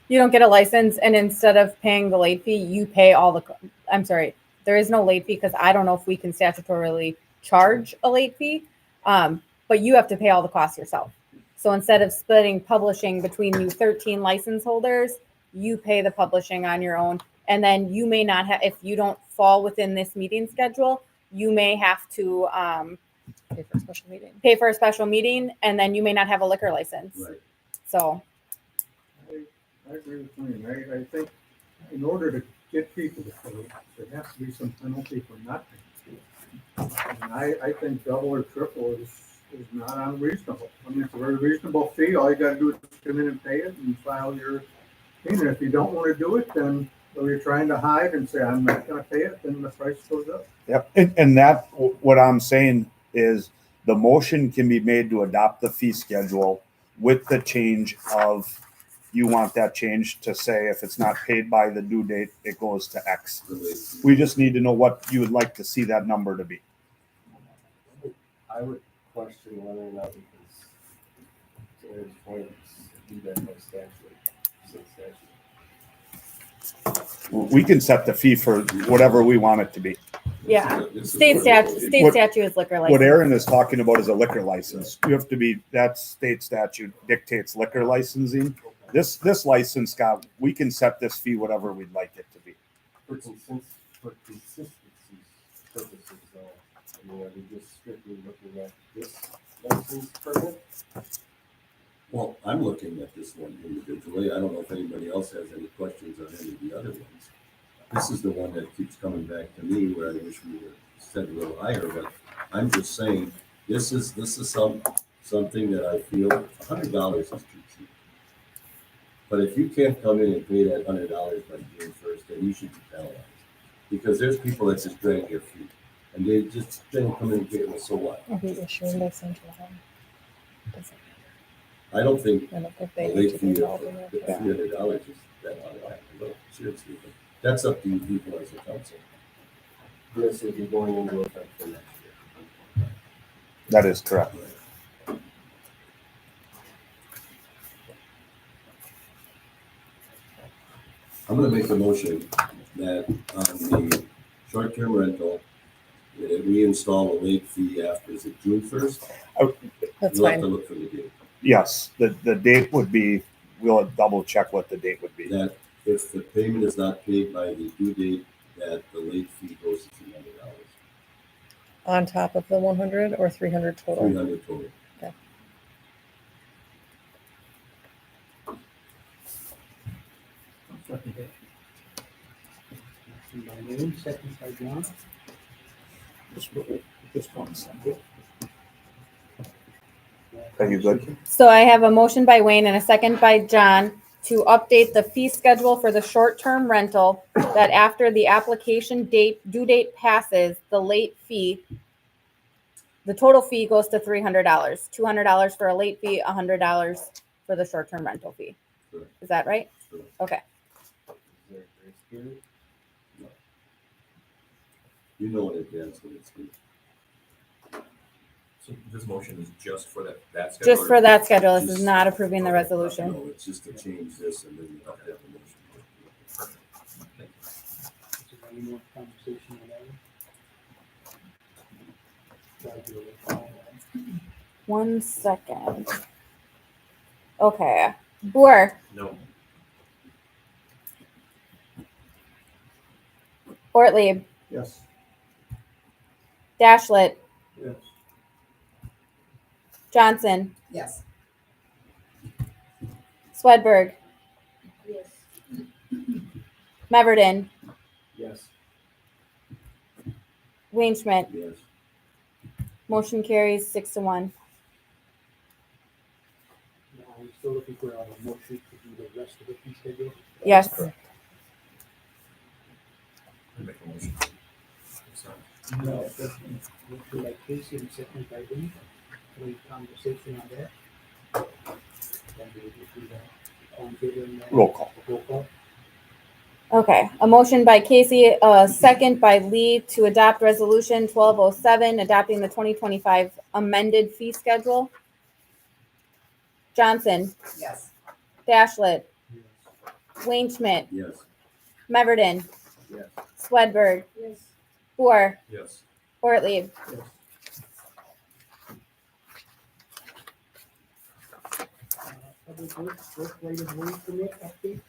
You don't get a license, and instead of paying the late fee, you pay all the. I'm sorry, there is no late fee because I don't know if we can statutorily charge a late fee, but you have to pay all the costs yourself. So instead of splitting publishing between you 13 license holders, you pay the publishing on your own, and then you may not have, if you don't fall within this meeting schedule, you may have to Pay for a special meeting. pay for a special meeting, and then you may not have a liquor license. Right. So I agree with Wayne. I think in order to get people to pay, there has to be some penalty for not paying. And I think double or triple is not unreasonable. I mean, it's a very reasonable fee. All you gotta do is come in and pay it and file your thing. And if you don't wanna do it, then, or you're trying to hide and say, I'm not gonna pay it, then the price goes up. Yep, and that, what I'm saying is the motion can be made to adopt the fee schedule with the change of, you want that change to say if it's not paid by the due date, it goes to X. We just need to know what you would like to see that number to be. I would question whether or not we can, to Eric's point, do that by statute, state statute. We can set the fee for whatever we want it to be. yeah, This is state what- statute is liquor license. What Aaron is talking about is a liquor license. You have to be, that state statute dictates liquor licensing. This license, Scott, we can set this fee whatever we'd like it to be. For consistency's purposes, though, I mean, are we just strictly looking at this license permit? Well, I'm looking at this one individually. I don't know if anybody else has any questions on any of the other ones. This is the one that keeps coming back to me where I wish we were set a little higher, but I'm just saying, this is something that I feel $100 is too cheap. But if you can't come in and pay that $100 by June 1st, then you should be penalized. Because there's people that just drag your feet and they just don't come in and pay it, well, so what? Are we issuing by central home? I don't think I don't think the they need late to fee be of involved in the that. $300 is that out of whack. No, seriously, but that's up to you people as a council. This would be going into effect for next year. That is correct. I'm gonna make a motion that on the short-term rental, that we install a late fee after, is it June 1st? That's You'll have to fine. look for the date. Yes, the date would be, we'll double check what the date would be. That if the payment is not paid by the due date, that the late fee goes to $300. On top of the 100 or 300 total? 300 total. Okay. Second by Wayne, second by John. This one's. Are you good? So I have a motion by Wayne and a second by John to update the fee schedule for the short-term rental, that after the application due date passes, the total fee goes to $300, $200 for a late fee, $100 for the short-term rental fee. Correct. Is that right? Correct. Okay. Is there a grace period? You know in advance when it's due. So this motion is just for that schedule? Just for that schedule. This is Just- not approving the resolution. No, it's just to change this and then you have to have a motion. Thank you. Is there any more conversation on that? One second. Okay. Boer, No. Ortlieb, Yes. Dashlet, Yes. it. Johnson, Yes. Swedberg, Yes. Meverden, Yes. Wayne Schmidt. Yes. Motion carries 6-1. Now, I'm still looking for a motion to do the rest of the fee schedule. Yes. I make a motion. Sorry. No, motion by Casey and second by Lee. Any conversation on that? Then we will do that. All in favor and, Roll call. Roll call. Okay. A motion by Casey, a second by Lee to adopt resolution 1207, adopting the 2025 amended fee schedule. Johnson, Yes. Dashlet, Wayne Schmidt, Yes. Meverden, Yes. Swedberg, Yes. Boer, Yes. Ortlieb. Yes. Public Works, work right of way permit update.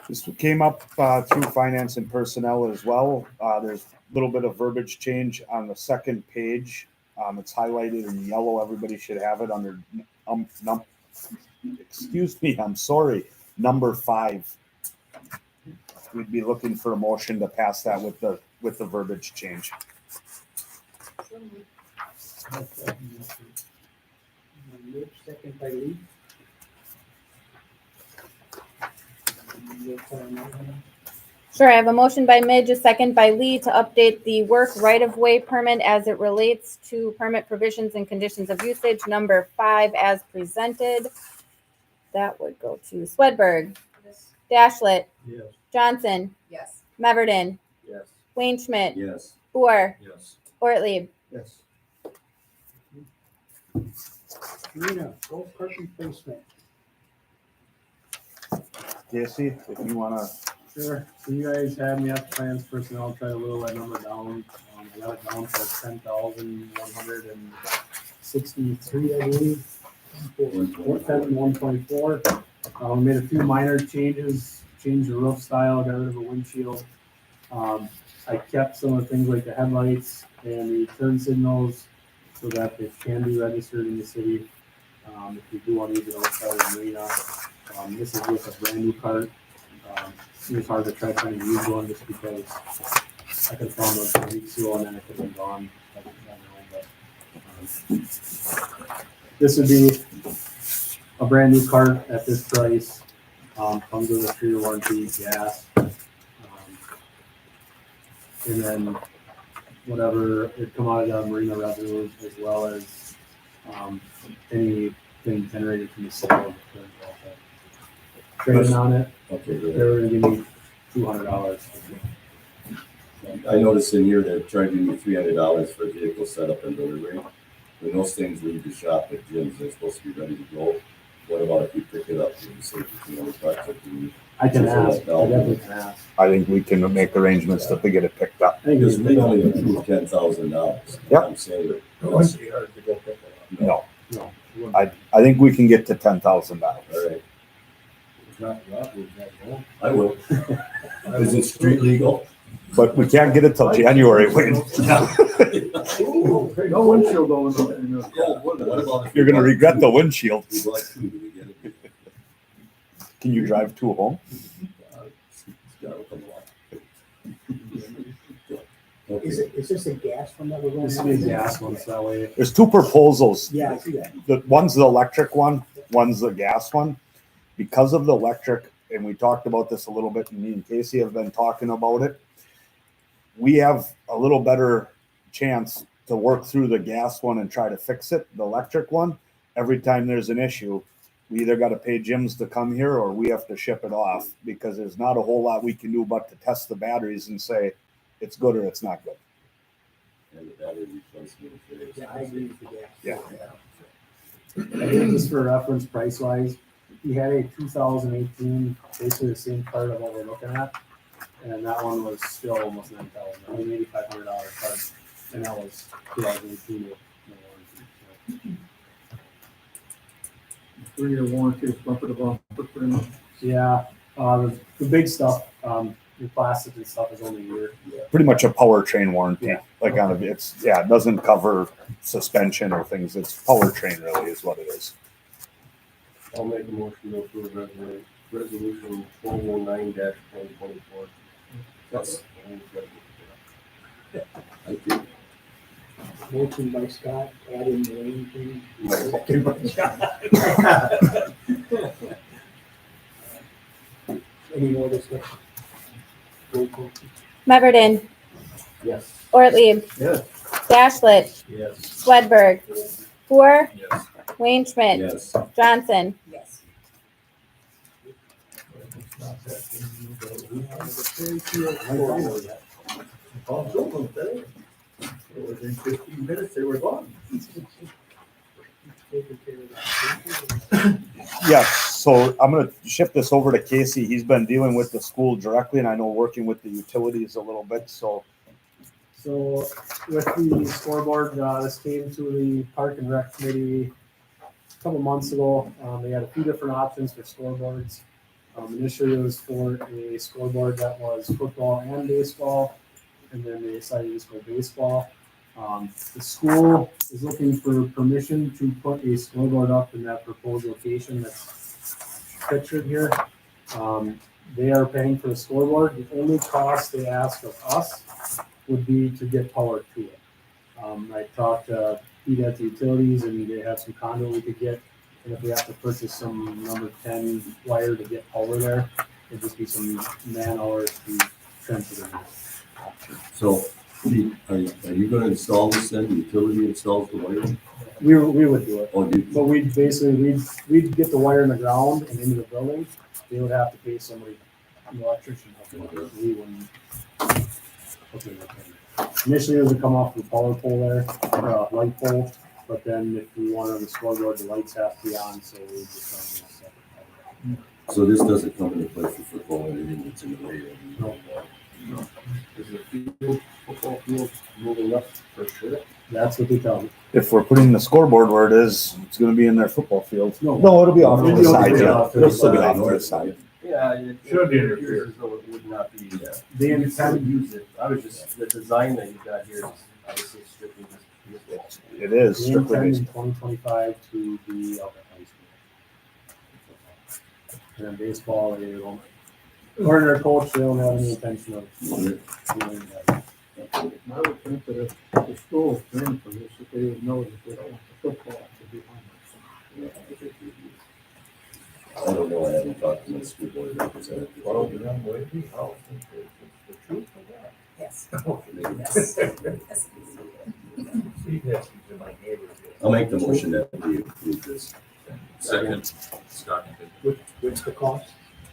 This came up through finance and personnel as well. There's a little bit of verbiage change on the second page. It's highlighted in yellow. Everybody should have it under, excuse me, I'm sorry, number 5. We'd be looking for a motion to pass that with the verbiage change. Mitch, second by Lee. Sure, I have a motion by Midge, a second by Lee to update the work right-of-way permit as it relates to permit provisions and conditions of usage, number 5 as presented. That would go to Swedberg, Yes. Dashlet, Yes. Johnson, Yes. Meverden, Yes. Wayne Schmidt, Yes. Boer, Yes. Ortlieb. Yes. Marina, golf cart replacement. Casey, if you wanna, Sure. So you guys had me at plans personnel, try to whittle that number down. I got it down to 10,163, I believe. 1.4. Made a few minor changes, changed the roof style, got rid of a windshield. I kept some of the things like the headlights and the turn signals so that they can be registered in the city. If you do want to use it outside of the marina. This is with a brand new cart. It was hard to try finding a used one just because I could have found one 2 weeks ago and then it could have been gone. I don't know, but, this would be a brand new cart at this price. Comes with a 3-year warranty, gas. And then whatever it come out of the marina revenue as well as anything generated from the sale of the trade on it. Okay, Mm-hmm. good. They're gonna give me $200. I noticed in here they're charging me $300 for vehicle setup and delivery. When those things leave the shop at Jim's, they're supposed to be ready to go. What about if you pick it up and you say $300 if you? I can So ask, I that- definitely can ask. I think we can make arrangements to get it picked up. I think Because it's we only approved $10,000. Yep. I'm saying, It's hard to go pick it up. No, No. I think we can get to $10,000. all right, Drop it off, we'll drive home. I will. Is it street legal? But we can't get it till January, Wayne. No windshield on the, in the Yeah, cold what weather. about? if You're gonna we regret the bought- windshield. We bought 2, do we get it? Can you drive to home? It's gotta come along. Is this a gas one that we're going? This would be a gas one, so that way. There's 2 proposals. Yeah, I see that. One's the electric one, one's the gas one. Because of the electric, and we talked about this a little bit, and me and Casey have been talking about it. We have a little better chance to work through the gas one and try to fix it, the electric one. Every time there's an issue, we either got to pay Jim's to come here or we have to ship it off, because there's not a whole lot we can do but to test the batteries and say it's good or it's not good. And the battery replacement. is- Yeah, I agree with you. Yeah. I think just for reference, price wise, he had a 2018, basically the same part of what we're looking at. And that one was still almost 9,000, I mean, $8,500 card. And that was 2018 with no warranty. 3-year warranty is bumper to bumper pretty much. Yeah, the big stuff, the plastic and stuff is only a year. Pretty much a powertrain warranty. Yeah. Like on a, it's, yeah, it doesn't cover suspension or things. It's powertrain really is what it is. I'll make a motion to approve resolution 1209-2024. Yes. I think Motion by Scott, adding the lane. Second by John. Any more discussion? Roll call. Meverden, Yes. Ortlieb, Yes. Dashlet, Yes. Swedberg, Four, Yes. Wayne Schmidt, yes. Johnson. Yes. Within 15 minutes, they were gone. Yeah, so I'm gonna shift this over to Casey. He's been dealing with the school directly, and I know working with the utilities a little bit, so. So with the scoreboard, this came to the Park and Rec Committee a couple months ago. They had a few different options for scoreboards. Initially, it was for a scoreboard that was football and baseball, and then they decided to just go baseball. The school is looking for permission to put a scoreboard up in that proposed location that's pictured here. They are paying for the scoreboard. The only cost they ask of us would be to get power to it. I talked to Pete at the utilities, and they have some conduit we could get. And if we have to purchase some number 10 wire to get power there, it'd just be some man hours to trench it in there. So, are you gonna install this then, the utility installs the wiring? We would do it. Oh, you, But we'd we'd get the wire in the ground and into the building. They would have to pay somebody, an electrician. We wouldn't. Okay. Initially, it would come off the power pole there, light pole, but then if we wanted on the scoreboard, the lights have to be on, so we just run a separate power. so this doesn't come into play for football or anything that's in the way No. Is the field, football field moving up for sure? That's what they tell me. If we're putting the scoreboard where it is, it's gonna be in their football field. No. It'll be off to the It'll side, be yeah. off to It'll the still be side. off to the side. Yeah, it Should appears interfere. as though it would not be. They You can intend, use it. I was just, the design that you got here is obviously strictly just baseball. It is they strictly intend based. in 2025 to be up at high school. And then baseball, they don't, or their coach, they don't have any intention of doing that. I would think that if the school is paying for this, that they would know that they don't want the football to be on I don't know, I haven't talked to my school board representative. Well, you're not going to be, how, the truth of that. Yes. Maybe. Yes. Yes. See, that's to my neighbors. I'll make the motion that we approve this. Second, Scott. What's the cost?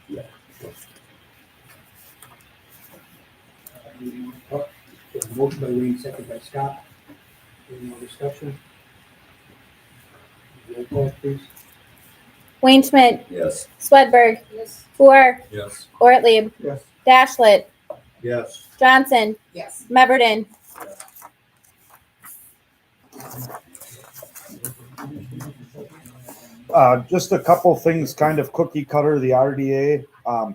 Yeah. Motion by Wayne, second by Scott. Any more discussion? Roll call, please. Wayne Schmidt, Yes. Swedberg, Yes. Four, Yes. Ortlieb, Yes. Dashlet, Yes. Johnson, Yes. Meverden. Just a couple things, kind of cookie cutter. The RDA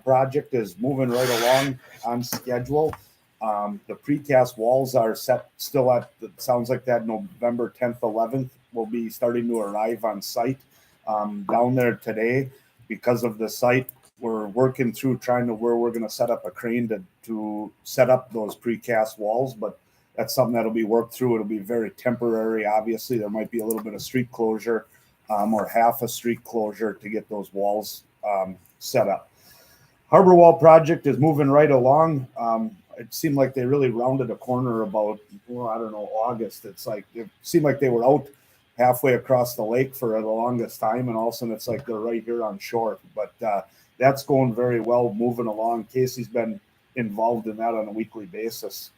project is moving right along on schedule. The precast walls are set still at, it sounds like that November 10th, 11th will be starting to arrive on site down there today. Because of the site, we're working through trying to where we're going to set up a crane to set up those precast walls, but that's something that'll be worked through. It'll be very temporary. Obviously, there might be a little bit of street closure or half a street closure to get those walls set up. Harbor Wall project is moving right along. It seemed like they really rounded a corner about, well, I don't know, August. It's like, it seemed like they were out halfway across the lake for the longest time, and all of a sudden it's like they're right here on shore. But that's going very well, moving along. Casey's been involved in that on a weekly basis,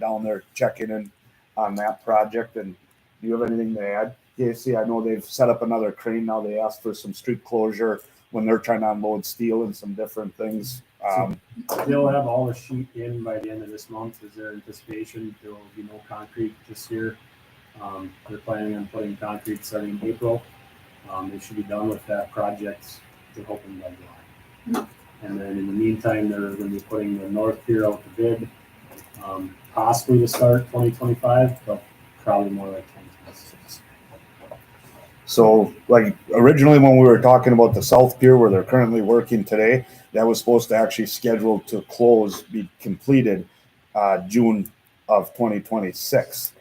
down there checking in on that project. And do you have anything to add, Casey? I know they've set up another crane now. They asked for some street closure when they're trying to unload steel and some different things. They'll have all the sheet in by the end of this month, is their anticipation. There will be no concrete this year. They're planning on putting concrete starting in April. They should be done with that project, they're hoping by July. And then in the meantime, they're gonna be putting the north pier out to bid, possibly to start 2025, but probably more like 2026. So, like, originally when we were talking about the South Pier where they're currently working today, that was supposed to actually scheduled to close, be completed June of 2026.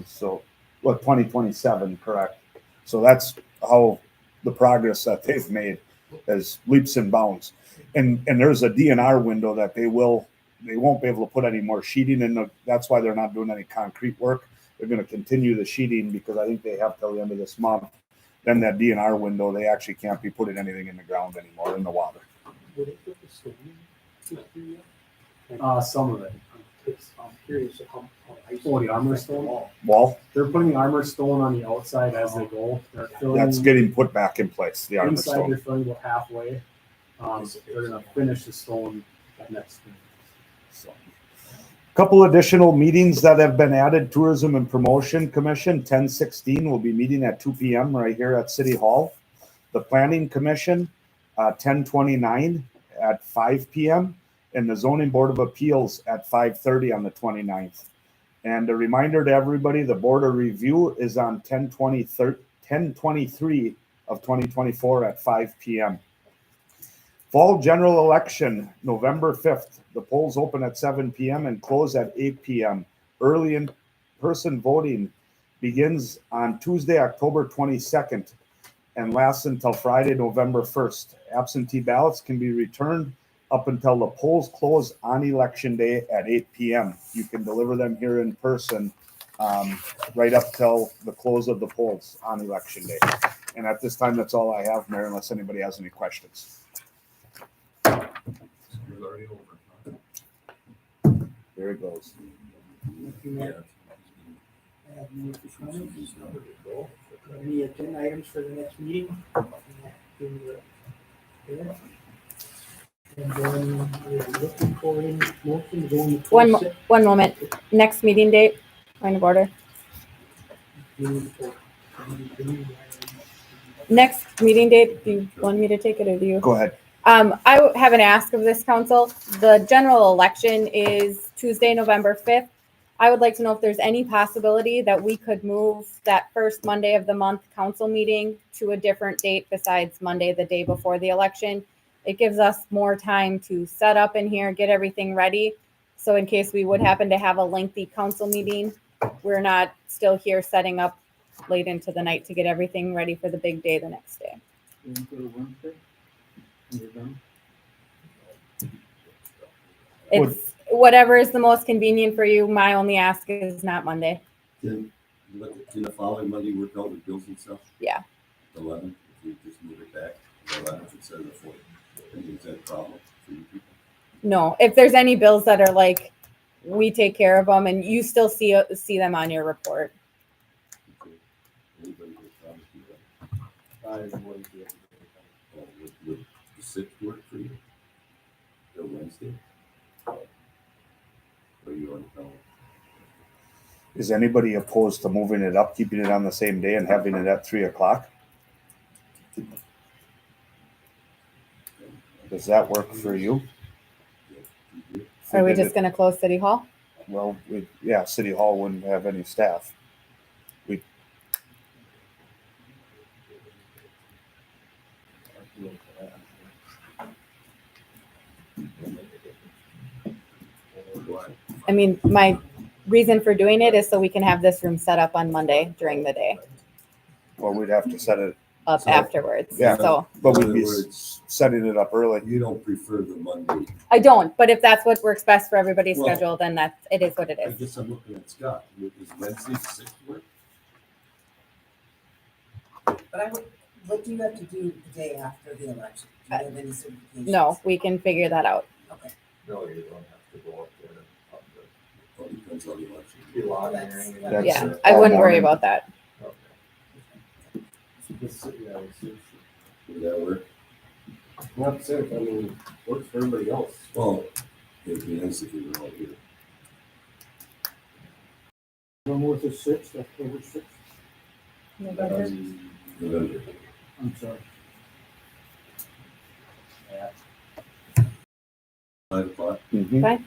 So, 2027, correct? So that's how the progress that they've made is leaps and bounds. And there's a DNR window that they won't be able to put any more sheeting in. That's why they're not doing any concrete work. They're going to continue the sheeting because I think they have till the end of this month. Then that DNR window, they actually can't be putting anything in the ground anymore in the water. Would it put the stone in? Some of it. I'm curious how Oh, the armor stone? Wall, They're putting the armor stone on the outside as they go. They're filling. that's getting put back in place, the armor Inside, stone. they're filling about halfway. They're gonna finish the stone next spring. So, couple additional meetings that have been added. Tourism and Promotion Commission, 10/16 will be meeting at 2 p.m. right here at City Hall. The Planning Commission, 10/29 at 5 p.m. and the Zoning Board of Appeals at 5:30 on the 29th. And a reminder to everybody, the Board of Review is on 10/23 of 2024 at 5 p.m. Fall general election, November 5th. The polls open at 7 p.m. and close at 8 p.m. Early in-person voting begins on Tuesday, October 22nd and lasts until Friday, November 1st. Absentee ballots can be returned up until the polls close on election day at 8 p.m. You can deliver them here in person right up till the close of the polls on election day. And at this time, that's all I have, Mayor, unless anybody has any questions. It's already over. There it goes. Yeah. Any agenda items for the next meeting? And then we're looking for a motion to go in the One moment. Next meeting date, point of order. Next meeting date, do you want me to take it or do you? Go ahead. I have an ask of this council. The general election is Tuesday, November 5th. I would like to know if there's any possibility that we could move that first Monday of the month council meeting to a different date besides Monday, the day before the election. It gives us more time to set up in here, get everything ready. So in case we would happen to have a lengthy council meeting, we're not still here setting up late into the night to get everything ready for the big day the next day. It's whatever is the most convenient for you. My only ask is not Monday. Can the following Monday work out with bills and stuff? Yeah. 11th, if we just move it back, the 11th instead of the 4th. Is that a problem for you people? No, if there's any bills that are like, we take care of them and you still see them on your report. Okay. Anybody have problems with that? Would the 6th work for you? The Wednesday? Or you on the calendar? Is anybody opposed to moving it up, keeping it on the same day and having it at 3 o'clock? Does that work for you? Are we just gonna close City Hall? Well, City Hall wouldn't have any staff. I mean, my reason for doing it is so we can have this room set up on Monday during the day. Well, we'd have to set it up So- afterwards. Yeah. So But In we'd other be words, setting it up early. you don't prefer the Monday. I don't, but if that's what works best for everybody's Well- schedule, then it is what it I is. guess I'm looking at Scott. Is Wednesday the sixth work? But I would, what do you have to do the day after the election? Do you have any certifications? No, we can figure that out. Okay. No, you don't have to go up there. Up Well, depends on the election. the log That's- hearing. That's, Yeah, I wouldn't worry about that. Okay. Would that work? Not safe, I mean, works for everybody else. Well, it'd be nice if we were all here. One more the sixth, October sixth, November. November. I'm sorry. 5 o'clock. Fine.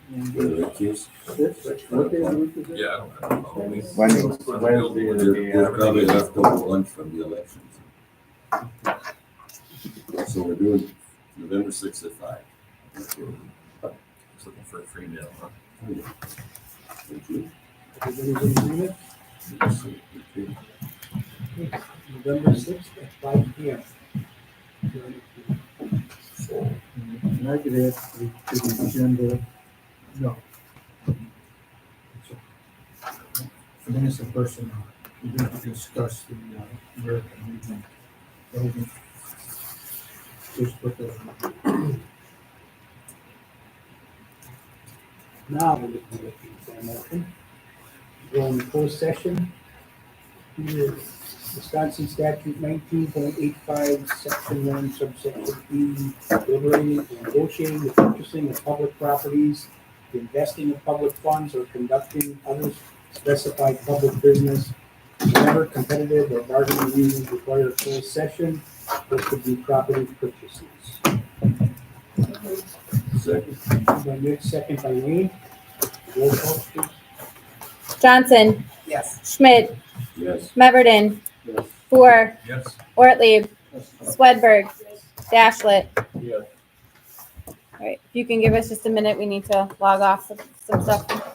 What are the keys? Sixth, what day of the week is it? Yeah, I don't know. Wednesday. We're probably left over lunch from the elections. So we're doing November sixth at 5. Okay. Just looking for a free meal, huh? Thank you. Everybody's in agreement? Okay. November sixth at 5 p.m. And I could add to the agenda, no. Finance and personnel, we have to discuss the American Legion building. Just put that on. Now we're looking at the motion. Go in closed session. Here is Wisconsin statute 19.85, section 1, subsection B, deliberating and negotiating the purchasing of public properties, the investing of public funds, or conducting other specified public business. Whenever competitive or bargaining reasons require a closed session, this could be property purchases. Second. By Nick, second by Wayne. Roll call, please. Johnson, Yes. Schmidt, Yes. Meverden, Yes. Four, Yes. Ortlieb, Swedberg, Dashlet. Yeah. All right, if you can give us just a minute, we need to log off some stuff.